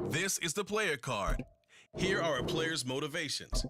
This is the player card. Here are a player's motivations.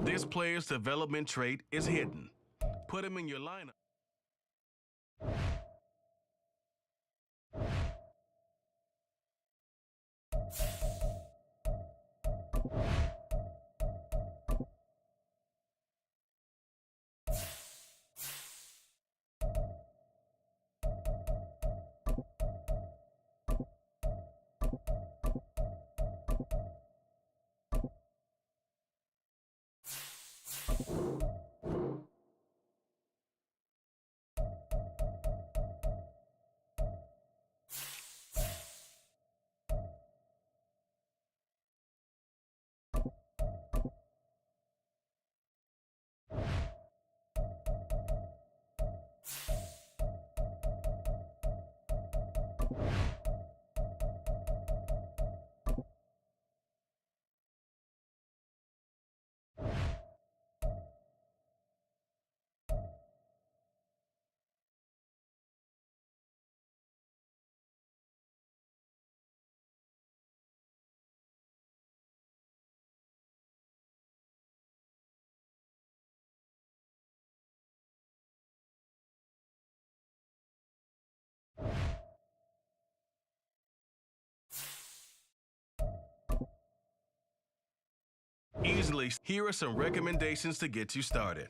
This player's development trait is hidden. Put him in your lineup. Easily, here are some recommendations to get you started.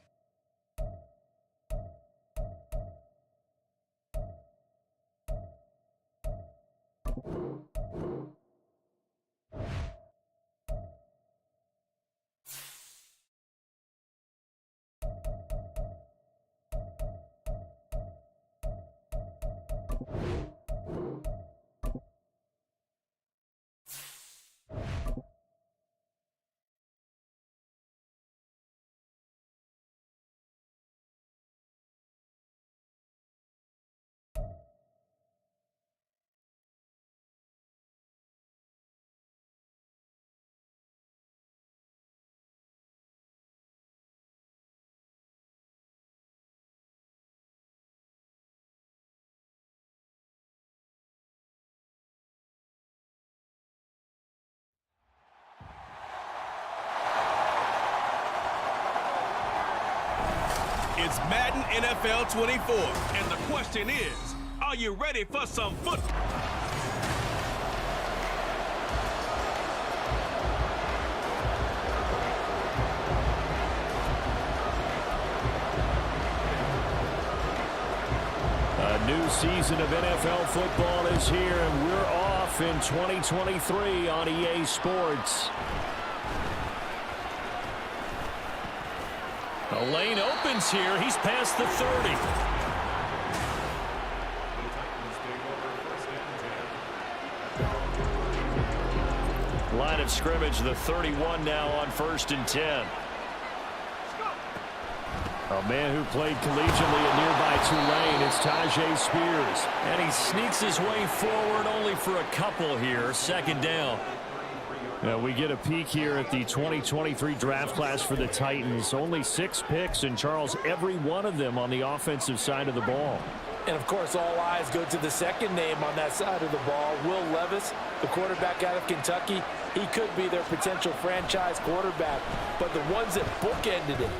It's Madden NFL 24, and the question is, are you ready for some football? A new season of NFL football is here, and we're off in 2023 on EA Sports. The lane opens here. He's past the 30. Line of scrimmage, the 31 now on 1st and 10. A man who played collegiately at nearby Tulane, it's Tajay Spears. And he sneaks his way forward only for a couple here. 2nd down. Now we get a peek here at the 2023 draft class for the Titans. Only 6 picks, and Charles, every one of them on the offensive side of the ball. And, of course, all eyes go to the second name on that side of the ball, Will Levis, the quarterback out of Kentucky. He could be their potential franchise quarterback. But the ones that bookended it,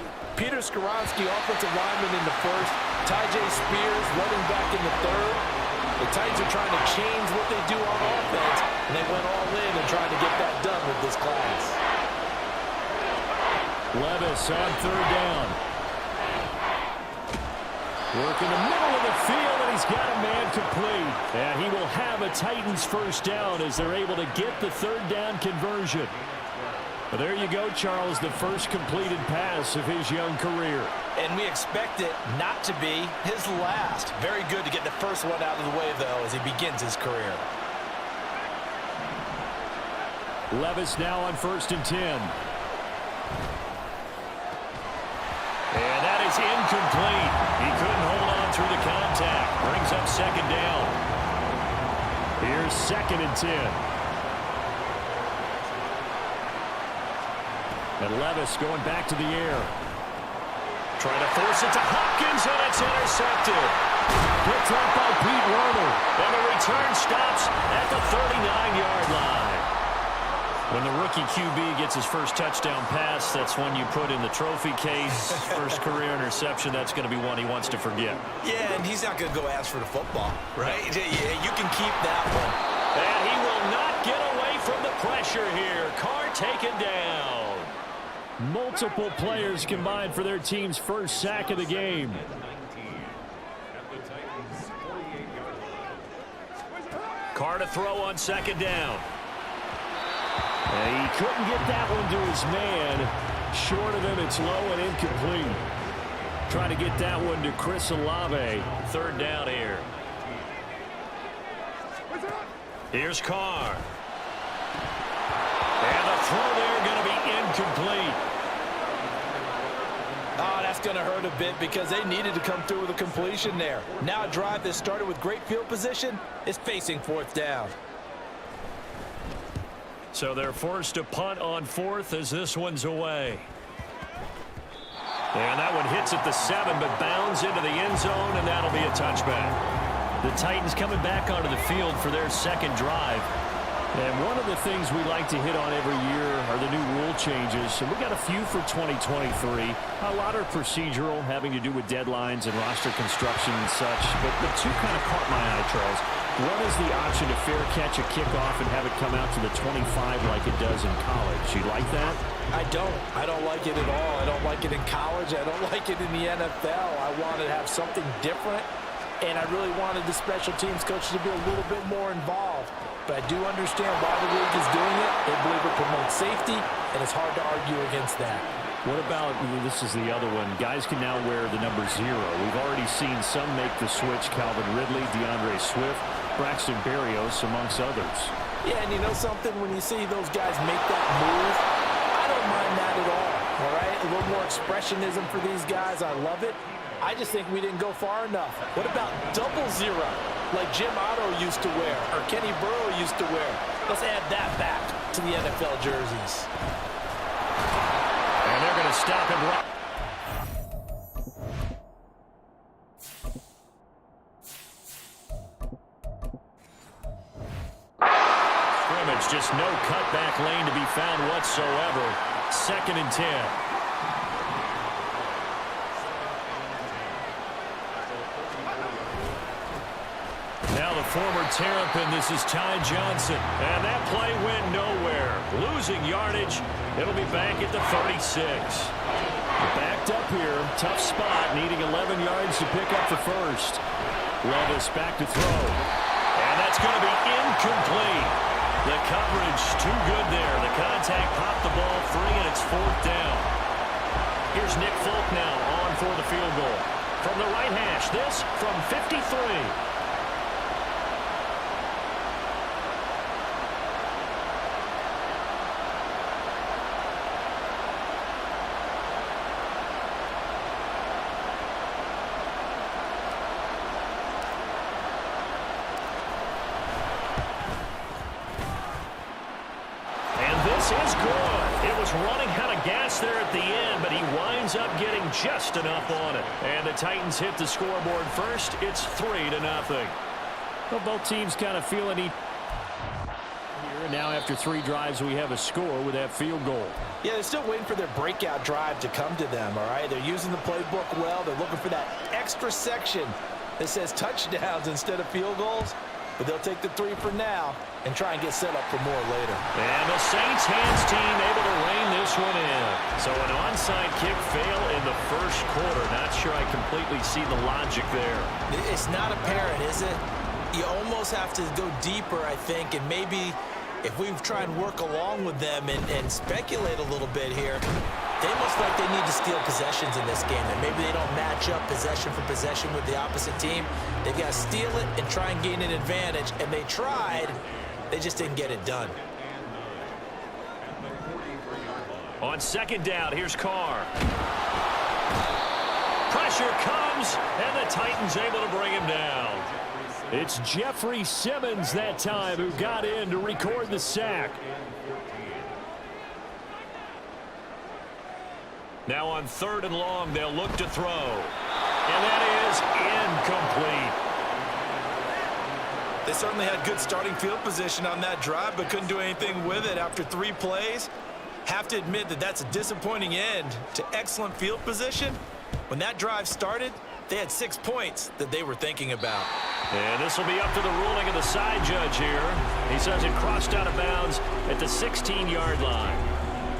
Peter Skoronski, offensive lineman in the 1st, Tajay Spears, running back in the 3rd. The Titans are trying to change what they do on offense, and they went all in and trying to get that done with this class. Levis on 3rd down. Work in the middle of the field, and he's got a man complete. And he will have a Titans 1st down as they're able to get the 3rd down conversion. Well, there you go, Charles, the first completed pass of his young career. And we expect it not to be his last. Very good to get the first one out of the way, though, as he begins his career. Levis now on 1st and 10. And that is incomplete. He couldn't hold on on second down. Here's 2nd and 10. And Levis going back to the air. Trying to force it to Hopkins, and it's intercepted. Picked up by Pete Werner. And the return stops at the 39-yard line. When the rookie QB gets his first touchdown pass, that's one you put in the trophy case. First career interception, that's going to be one he wants to forget. Yeah, and he's not going to go ask for the football, right? Yeah, you can keep that one. And he will not get away from the pressure here. Carr taken down. Multiple players combined for their team's first sack of the game. Carr to throw on second down. And he couldn't get that one to his man. Short of him, it's low and incomplete. Trying to get that one to Chris Olave. 3rd down here. Here's Carr. And the throw there going to be incomplete. Oh, that's going to hurt a bit because they needed to come through with a completion there. Now a drive that started with great field position is facing 4th down. So they're forced to punt on 4th as this one's away. And that one hits at the 7, but bounds into the end zone, and that'll be a touchback. The Titans coming back onto the field for their 2nd drive. And one of the things we like to hit on every year are the new rule changes. And we got a few for 2023. A lot are procedural, having to do with deadlines and roster construction and such. But the two kind of caught my eye, Charles. One is the option to fair catch a kickoff and have it come out to the 25 like it does in college. You like that? I don't. I don't like it at all. I don't like it in college. I don't like it in the NFL. I want to have something different. And I really wanted the special teams coach to be a little bit more involved. But I do understand why the league is doing it. They believe it promotes safety, and it's hard to argue against that. What about, this is the other one, guys can now wear the number 0. We've already seen some make the switch, Calvin Ridley, DeAndre Swift, Braxton Berrios, amongst others. Yeah, and you know something? When you see those guys make that move, I don't mind that at all right? A little more expressionism for these guys. I love it. I just think we didn't go far enough. What about 0 like Jim Otto used to wear or Kenny Burrow used to wear? Let's add that back to the NFL jerseys. And they're going to stop him right. Scrimmage, just no cutback lane to be found whatsoever. 2nd and 10. Now the former Terrapin, this is Ty Johnson. And that play went nowhere. Losing yardage. It'll be back at the 36. Backed up here. Tough spot. Needing 11 yards to pick up the first. Levis back to throw. And that's going to be incomplete. The coverage too good there. The contact popped the ball free, and it's 4th down. Here's Nick Folk now on for the field goal. From the right hash, this from 53. Is good. It was running out of gas there at the end, but he winds up getting just enough on it. And the Titans hit the scoreboard first. It's 3-0. Well, both teams kind of feeling each here. And now after 3 drives, we have a score with that field goal. Yeah, they're still waiting for their breakout drive to come to them, all right? They're using the playbook well. They're looking for that extra section that says touchdowns instead of field goals. But they'll take the 3 for now and try and get set up for more later. And the Saints hands team able to rein this one in. So an onside kick fail in the first quarter. Not sure I completely see the logic there. It's not apparent, is it? You almost have to go deeper, I think, and maybe if we try and work along with them and speculate a little bit here, they almost like they need to steal possessions in this game, and maybe they don't match up possession for possession with the opposite team. They've got to steal it and try and gain an advantage, and they tried. They just didn't get it done. On 2nd down, here's Carr. Pressure comes, and the Titans able to bring him down. It's Jeffrey Simmons that time who got in to record the sack. Now on 3rd and long, they'll look to throw. And that is incomplete. They certainly had good starting field position on that drive, but couldn't do anything with it after 3 plays. Have to admit that that's a disappointing end to excellent field position. When that drive started, they had 6 points that they were thinking about. And this will be up to the ruling of the side judge here. He says it crossed out of bounds at the 16-yard line.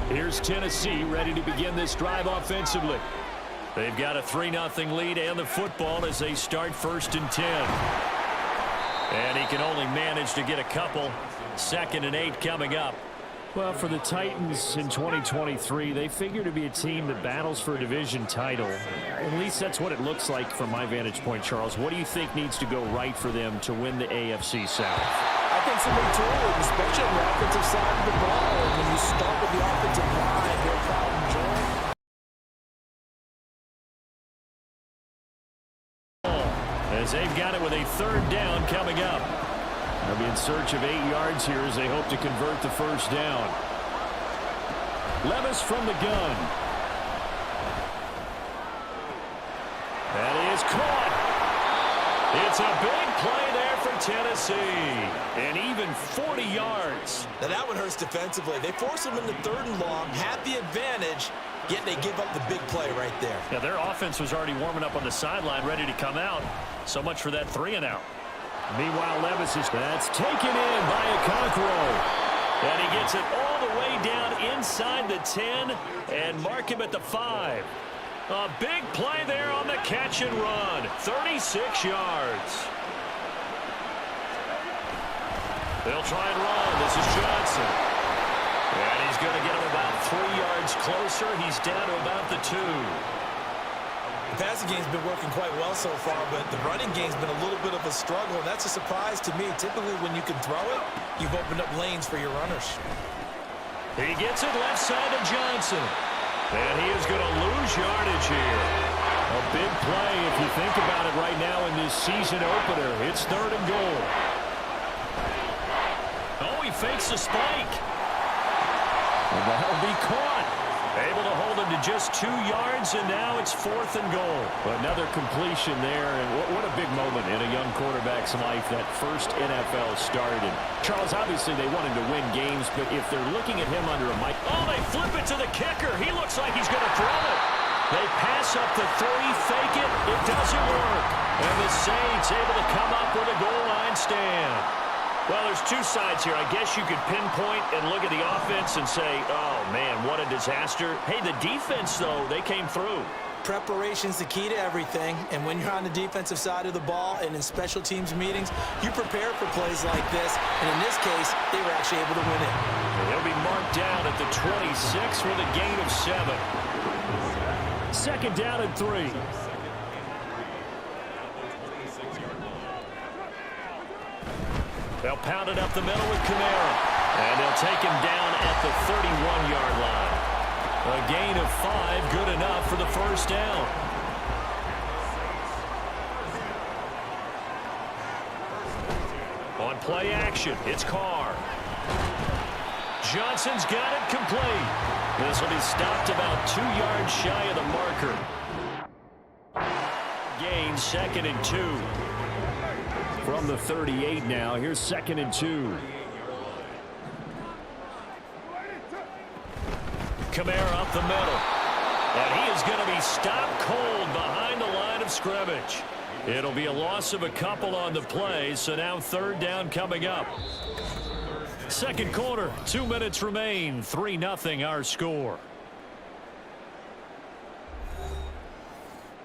Here's Tennessee ready to begin this drive offensively. They've got a 3-0 lead and the football as they start 1st and 10. And he can only manage to get a couple. 2nd and 8 coming up. Well, for the Titans in 2023, they figure to be a team that battles for a division title. At least that's what it looks like from my vantage point, Charles. What do you think needs to go right for them to win the AFC South? I think some retooling, especially on the offensive side of the ball. And when you start with the offensive line, they're problem joint. As they've got it with a 3rd down coming up. They'll be in search of 8 yards here as they hope to convert the 1st down. Levis from the gun. That is caught. It's a big play there for Tennessee. And even 40 yards. Now that one hurts defensively. They force them into 3rd and long, had the advantage, yet they give up the big play right there. Yeah, their offense was already warming up on the sideline, ready to come out. So much for that 3-and-out. Meanwhile, Levis is that's taken in by Okonkwo. And he gets it all the way down inside the 10 and mark him at the 5. A big play there on the catch and run. 36 yards. They'll try and run. This is Johnson. And he's going to get him about 3 yards closer. He's down to about the 2. The passing game's been working quite well so far, but the running game's been a little bit of a struggle, and that's a surprise to me. Typically, when you can throw it, you've opened up lanes for your runners. He gets it left side to Johnson. And he is going to lose yardage here. A big play if you think about it right now in this season opener. It's 3rd and goal. Oh, he fakes a spike. And that'll be caught. Able to hold him to just 2 yards, and now it's 4th and goal. Another completion there, and what a big moment in a young quarterback's life, that first NFL start. And Charles, obviously they want him to win games, but if they're looking at him under a mic... Oh, they flip it to the kicker. He looks like he's going to throw it. They pass up the 3, fake it. It doesn't work. And the Saints able to come up with a goal line stand. Well, there's 2 sides here. I guess you could pinpoint and look at the offense and say, oh, man, what a disaster. Hey, the defense, though, they came through. Preparation's the key to everything, and when you're on the defensive side of the ball and in special teams meetings, you prepare for plays like this, and in this case, they were actually able to win it. And they'll be marked down at the 26 with a gain of 7. 2nd down and 3. They'll pound it up the middle with Kamara. And they'll take him down at the 31-yard line. A gain of 5, good enough for the 1st down. On play action, it's Carr. Johnson's got it complete. This will be stopped about 2 yards shy of the marker. Gain 2nd and 2. From the 38 now, here's 2nd and 2. Kamara up the middle. And he is going to be stopped cold behind the line of scrimmage. It'll be a loss of a couple on the play, so now 3rd down coming up. 2nd quarter, 2 minutes remain, 3-0 our score.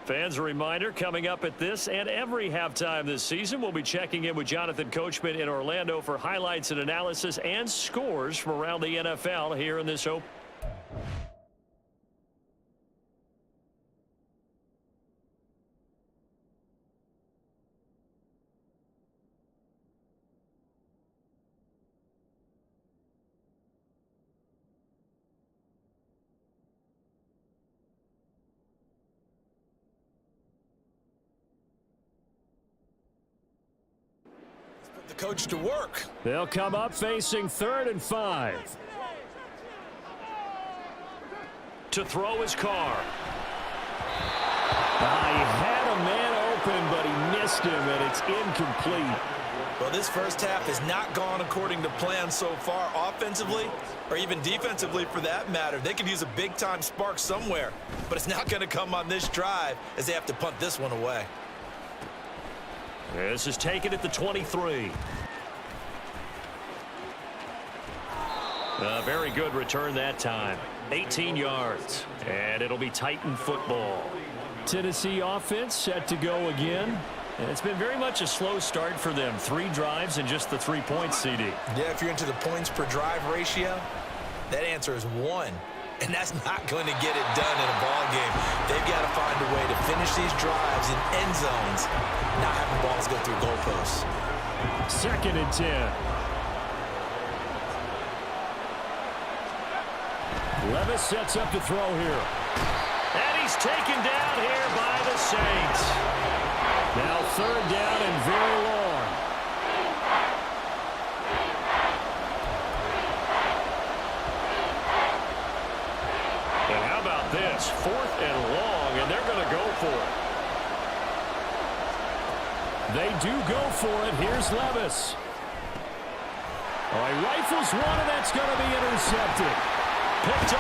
Fans, a reminder, coming up at this and every halftime this season, we'll be checking in with Jonathan Coachman in Orlando for highlights and analysis and scores from around the NFL here in this open. coach to work. They'll come up facing 3rd and 5. To throw his car. He had a man open, but he missed him, and it's incomplete. Well, this first half has not gone according to plan so far offensively, or even defensively for that matter. They could use a big-time spark somewhere, but it's not going to come on this drive as they have to punt this one away. This is taken at the 23. A very good return that time. 18 yards, and it'll be Titan football. Tennessee offense set to go again. And it's been very much a slow start for them. 3 drives and just the 3 points, CD. Yeah, if you're into the points per drive ratio, that answer is 1. And that's not going to get it done in a ball game. They've got to find a way to finish these drives in end zones, not having balls go through goalposts. 2nd and 10. Levis sets up to throw here. And he's taken down here by the Saints. Now 3rd down and very long. And how about this? 4th and long, and they're going to go for it. They do go for it. Here's Levis. All right, rifles one, and that's going to be intercepted. Picked up.